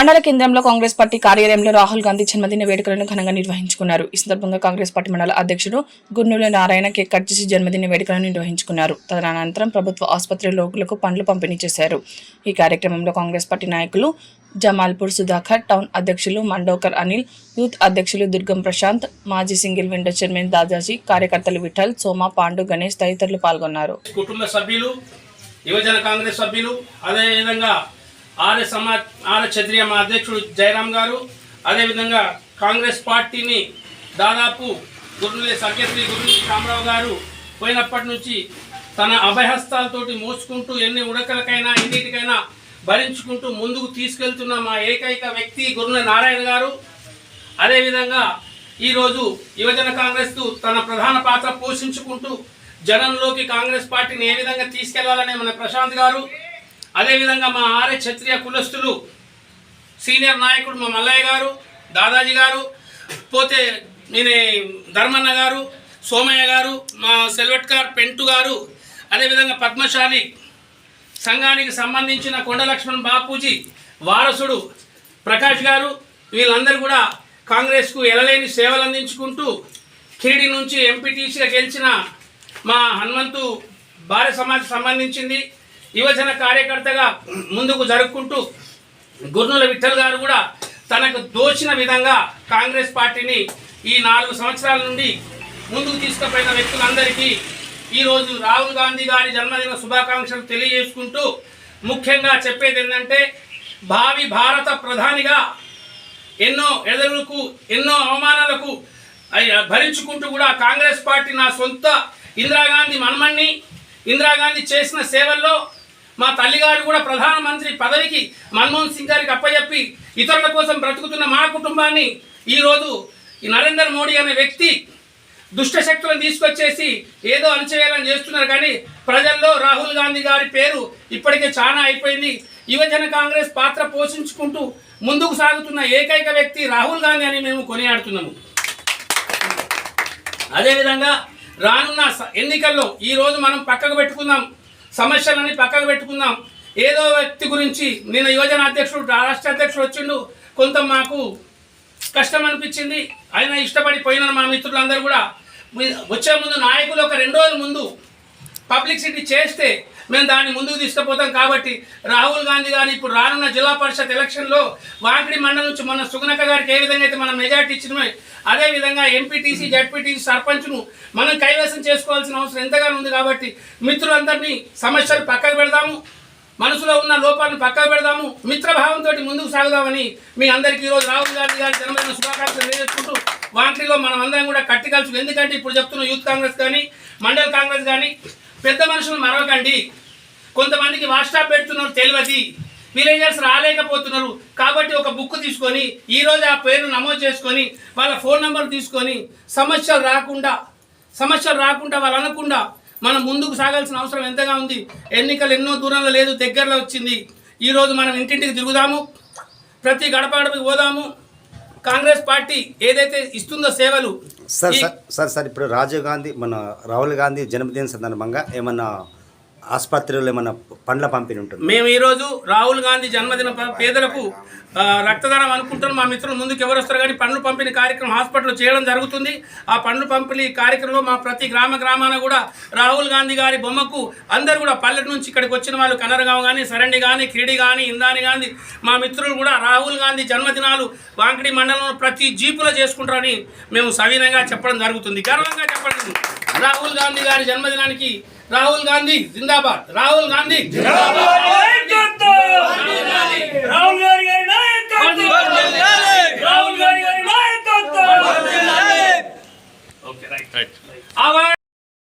మండల కేంద్రంలో కాంగ్రెస్ పార్టీ కార్యాలయంలో రాహుల్ గాంధీ జన్మదిన వేడుకలను ఘనంగా నిర్వహించుకున్నారు. ఈ సందర్భంగా కాంగ్రెస్ పార్టీ మండల అధ్యక్షుడు గున్నూల నారాయణ కేక్ కట్ చేసి జన్మదిన వేడుకలను నిర్వహించుకున్నారు. తదనంతరం ప్రభుత్వ ఆసుపత్రి రోగులకు పండ్లు పంపిణీ చేశారు. ఈ కార్యక్రమంలో కాంగ్రెస్ పార్టీ నాయకులు జమాల్పూర్ సుధాకర్, టౌన్ అధ్యక్షులు మండోకర్ అనిల్, యూత్ అధ్యక్షులు దుర్గం ప్రశాంత్, మాజీ సింగిల్ విండో చైర్మన్ దాదాజీ, కార్యకర్తలు విఠల్, సోమ, పాండు, గణేష్ తదితరులు పాల్గొన్నారు. కుటుంబ సభ్యులు, యువజన కాంగ్రెస్ సభ్యులు, అదేవిధంగా ఆర్య క్షత్రియ మా అధ్యక్షుడు జయరామ్ గారు, అదేవిధంగా కాంగ్రెస్ పార్టీని దాదాపు గురువులే సర్గశ్రీ గురువులు రామరావు గారు పోయినప్పటి నుంచి తన అభయహస్తాలతోటి మోసుకుంటూ ఎన్ని ఉడకలకైనా ఎన్నిటికైనా భరించుకుంటూ ముందుకు తీసుకెళ్తున్న మా ఏకైక వ్యక్తి గురువుల నారాయణ గారు. అదేవిధంగా ఈరోజు యువజన కాంగ్రెస్ తన ప్రధాన పాత్ర పోషించుకుంటూ జనంలోకి కాంగ్రెస్ పార్టీని ఏ విధంగా తీసుకెళ్లాలనే మన ప్రశాంత్ గారు, అదేవిధంగా మా ఆర్య క్షత్రియ కులస్తులు సీనియర్ నాయకుడు మా మల్లయ్య గారు, దాదాజీ గారు, పోతే నేను ధర్మన్న గారు, సోమయ్య గారు, మా సెల్వట్కార్ పెంటు గారు, అదేవిధంగా పద్మశాలి సంఘానికి సంబంధించిన కొండ లక్ష్మణ్ బాపూజీ వారసుడు ప్రకాష్ గారు, వీళ్ళందరూ కూడా కాంగ్రెస్కు ఎలలేని సేవలు అందించుకుంటూ ఖిరిడి నుంచి ఎంపీటీసీగా గెలిచిన మా హనుమంతు భార్య సమాజం సంబంధించింది యువజన కార్యకర్తగా ముందుకు జరుపుకుంటూ గుర్నుల విఠల్ గారు కూడా తనకు దోచిన విధంగా కాంగ్రెస్ పార్టీని ఈ 4 సంవత్సరాల నుండి ముందుకు తీసుకుపోయిన వ్యక్తులందరికీ ఈరోజు రాహుల్ గాంధీ గారి జన్మదిన శుభాకాంక్షలు తెలియజేసుకుంటూ ముఖ్యంగా చెప్పేది ఏంటంటే భావి భారత ప్రధానిగా ఎన్నో ఎదురులకు ఎన్నో అవమానాలకు భరించుకుంటూ కూడా కాంగ్రెస్ పార్టీ నా సొంత ఇందిరాగాంధీ మనమణ్ణి, ఇందిరాగాంధీ చేసిన సేవల్లో మా తల్లిగారు కూడా ప్రధానమంత్రి పదవికి మన్మోహన్ సింగ్ గారికి అప్పచెప్పి ఇతరుల కోసం బ్రతుకుతున్న మా కుటుంబాన్ని ఈరోజు ఈ నరేంద్ర మోడీ అనే వ్యక్తి దుష్ట శక్తులను తీసుకొచ్చేసి ఏదో అణచివేయాలని చేస్తున్నారు. కానీ ప్రజల్లో రాహుల్ గాంధీ గారి పేరు ఇప్పటికే చాలా అయిపోయింది. యువజన కాంగ్రెస్ పాత్ర పోషించుకుంటూ ముందుకు సాగుతున్న ఏకైక వ్యక్తి రాహుల్ గాంధీ అని మేము కొనియాడుతున్నాము. అదేవిధంగా రానున్న ఎన్నికల్లో ఈరోజు మనం పక్కకు పెట్టుకుందాం, సమస్యలని పక్కకు పెట్టుకుందాం. ఏదో వ్యక్తి గురించి నేను యువజన అధ్యక్షుడు రాష్ట్ర అధ్యక్షుడు వచ్చిండు, కొంత మాకు కష్టం అనిపించింది. ఆయన ఇష్టపడి పోయిన మా మిత్రులందరూ కూడా వచ్చే ముందు నాయకులు ఒక 2 రోజుల ముందు పబ్లిసిటీ చేస్తే మేము దాన్ని ముందుకు తీసుకుపోతాం. కాబట్టి రాహుల్ గాంధీ గారిని ఇప్పుడు రానున్న జిల్లా పరిషత్ ఎలక్షన్లో వాంకిడి మండలం నుంచి మన సుగనక గారికి ఏ విధంగా అయితే మనం మెజార్టీ ఇచ్చినమో అదేవిధంగా ఎంపీటీసీ, జడ్పీటీసీ, సర్పంచ్ను మనం కైవసం చేసుకోవాల్సిన అవసరం ఎంతగానో ఉంది. కాబట్టి మిత్రులందరినీ సమస్యలు పక్కకు పెడదాము, మనసులో ఉన్న లోపాలను పక్కకు పెడదాము, మిత్రభావంతో ముందుకు సాగుదామని మీ అందరికీ ఈరోజు రాహుల్ గాంధీ గారి జన్మదిన శుభాకాంక్షలు తెలియజేసుకుంటూ వాంకిడిలో మనం అందరం కూడా కట్టి కలుసు. ఎందుకంటే ఇప్పుడు చెప్తున్న యూత్ కాంగ్రెస్ కానీ మండల్ కాంగ్రెస్ కానీ పెద్ద మనుషులు మరవకండి. కొంతమందికి వాట్సాప్ పెడుతున్నారు, తెలియదు, విలేజర్స్ రాలేకపోతున్నారు. కాబట్టి ఒక బుక్ తీసుకొని ఈరోజు ఆ పేరు నమోదు చేసుకొని వాళ్ళ ఫోన్ నెంబర్ తీసుకొని సమస్యలు రాకుండా వాళ్ళు అనకుండా మనం ముందుకు సాగాల్సిన అవసరం ఎంతగా ఉంది. ఎన్నికలు ఎన్నో దూరంలో లేదు, దగ్గరలో వచ్చింది. ఈరోజు మనం ఇంటింటికి తిరుగుదాము, ప్రతి గడప గడపకి పోదాము. కాంగ్రెస్ పార్టీ ఏదైతే ఇస్తుందో సేవలు. సార్ ఇప్పుడు రాహుల్ గాంధీ జన్మదిన సందర్భంగా ఏమన్నా ఆసుపత్రిలో ఏమన్నా పండ్ల పంపిణీ ఉంటుంది? మేము ఈరోజు రాహుల్ గాంధీ జన్మదిన పేదలకు రక్తదానం అనుకుంటున్నాం. మా మిత్రులు ముందుకు ఎవరు వస్తారు కానీ పండ్లు పంపిణీ కార్యక్రమం హాస్పిటల్లో చేయడం జరుగుతుంది. ఆ పండ్లు పంపిణీ కార్యక్రమంలో మా ప్రతి గ్రామాన కూడా రాహుల్ గాంధీ గారి బొమ్మకు అందరూ కూడా పల్లెటి నుంచి ఇక్కడికి వచ్చిన వాళ్ళు కనరగాం కానీ, సరండి కానీ, కిరిడి కానీ, ఇందాని కానీ మా మిత్రులు కూడా రాహుల్ గాంధీ జన్మదినాలు వాంకిడి మండలంలో ప్రతి జీపులో చేసుకుంటారని మేము సవినంగా చెప్పడం జరుగుతుంది, గర్వంగా చెప్పడం. రాహుల్ గాంధీ గారి జన్మదినానికి రాహుల్ గాంధీ జిందాబాద్, రాహుల్ గాంధీ జిందాబాద్.